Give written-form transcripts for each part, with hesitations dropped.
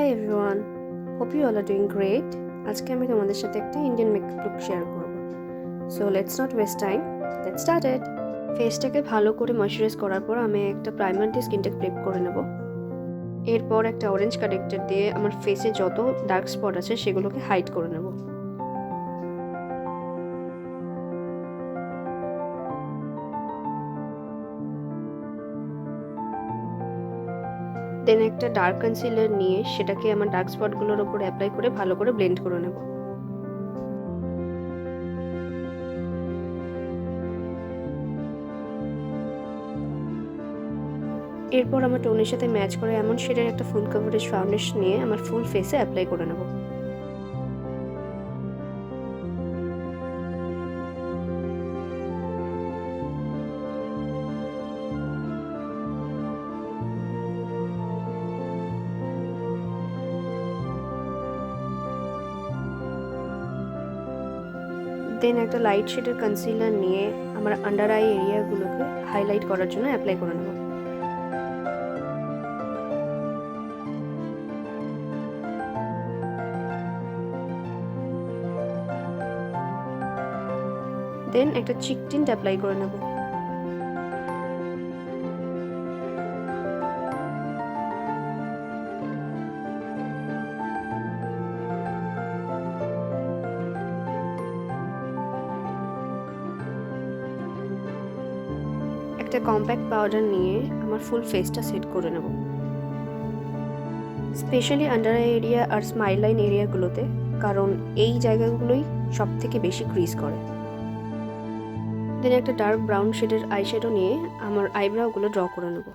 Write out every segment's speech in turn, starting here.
Hi everyone, hope you all are doing great. আজকে আমি তোমাদের সাথে একটা ইন্ডিয়ান মেকআপ লুক শেয়ার করব। So let's not waste time. Let's start it. ফেসটাকে ভালো করে ময়শ্চারাইজ করার পর আমি একটা প্রাইমার দিয়ে স্কিনটাকে প্রেপ করে নেব। এরপর একটা অরেঞ্জ কারেক্টর দিয়ে আমার ফেসে যত ডার্ক স্পট আছে সেগুলোকে হাইড করে নেব। দেন একটা ডার্ক কনসিলার নিয়ে সেটাকে আমার ডার্ক স্পটগুলোর উপর অ্যাপ্লাই করে ভালো করে ব্লেন্ড করে নেব। এরপর আমার টোনের সাথে ম্যাচ করে এমন শেডের একটা ফুল কভারেজ ফাউন্ডেশন নিয়ে আমার ফুল ফেসে অ্যাপ্লাই করে নেব। দেন একটা লাইট শেডের কনসিলার নিয়ে আমার আন্ডার আই এরিয়াগুলোকে হাইলাইট করার জন্য অ্যাপ্লাই করে নেব। দেন একটা চিক টিন্ট অ্যাপ্লাই করে নেব। একটা কম্প্যাক্ট পাউডার নিয়ে আমার ফুল ফেসটা সেট করে নেব, স্পেশালি আন্ডার আই এরিয়া আর স্মাইল লাইন এরিয়াগুলোতে, কারণ এই জায়গাগুলোই সব থেকে বেশি ক্রিজ করে। দেন একটা ডার্ক ব্রাউন শেডের আইশ্যাডো নিয়ে আমার আইব্রাউগুলো ড্র করে নেব।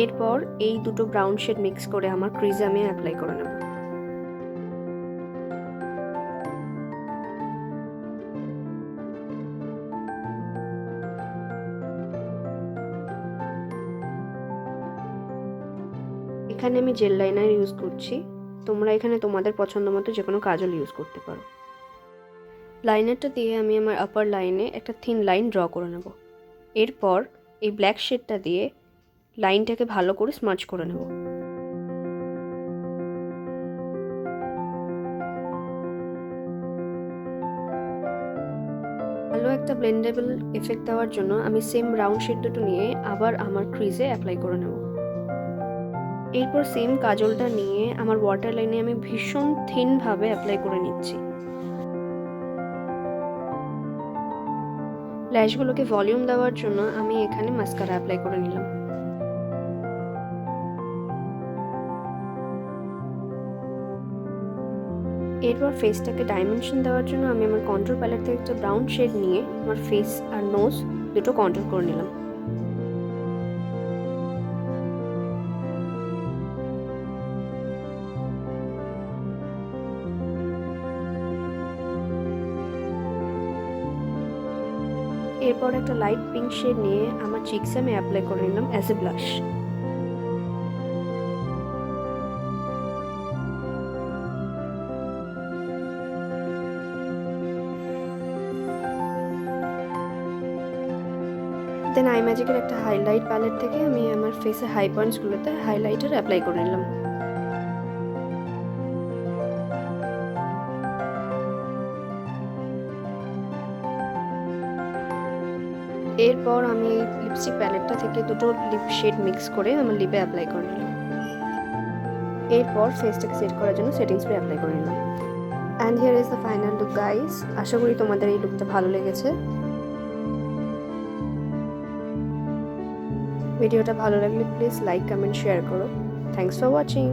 এরপর এই দুটো ব্রাউন শেড মিক্স করে আমার ক্রিজে আমি অ্যাপ্লাই করে নেব। এখানে আমি জেল লাইনার ইউজ করছি, তোমরা এখানে তোমাদের পছন্দ মতো যে কোনো কাজল ইউজ করতে পারো। লাইনারটা দিয়ে আমি আমার আপার লাইনে একটা থিন লাইন ড্র করে নেব। এরপর এই ব্ল্যাক শেডটা দিয়ে লাইনটাকে ভালো করে স্মার্চ করে নেব। ভালো একটা ব্লেন্ডেবল এফেক্ট দেওয়ার জন্য আমি সেম ব্রাউন শেড দুটো নিয়ে আবার আমার ক্রিজে অ্যাপ্লাই করে নেব। এরপর সেম কাজলটা নিয়ে আমার ওয়াটার লাইনে আমি ভীষণ থিনভাবে অ্যাপ্লাই করে নিচ্ছি। ল্যাশগুলোকে ভলিউম দেওয়ার জন্য আমি এখানে মাস্কারা অ্যাপ্লাই করে নিলাম। এরপর ফেসটাকে ডাইমেনশন দেওয়ার জন্য আমি আমার কন্ট্রোল প্যালেট থেকে একটা ব্রাউন শেড নিয়ে আমার ফেস আর নোজ দুটো কন্ট্রোল করে নিলাম। এরপর একটা লাইট পিঙ্ক শেড নিয়ে আমার চিকসে আমি অ্যাপ্লাই করে নিলাম as a blush. Then I ম্যাজিকের একটা হাইলাইট প্যালেট থেকে আমি আমার ফেসের হাই পয়েন্টসগুলোতে হাইলাইটার অ্যাপ্লাই করে নিলাম। এরপর আমি এই লিপস্টিক প্যালেটটা থেকে দুটো লিপ শেড মিক্স করে আমার লিপে অ্যাপ্লাই করে নিলাম। এরপর ফেসটাকে সেট করার জন্য সেটিং স্প্রে অ্যাপ্লাই করে নিলাম। And here is the final look guys. আশা করি তোমাদের এই লুকটা ভালো লেগেছে। ভিডিওটা ভালো লাগলে প্লিজ লাইক, কমেন্ট, শেয়ার করো। Thanks for watching.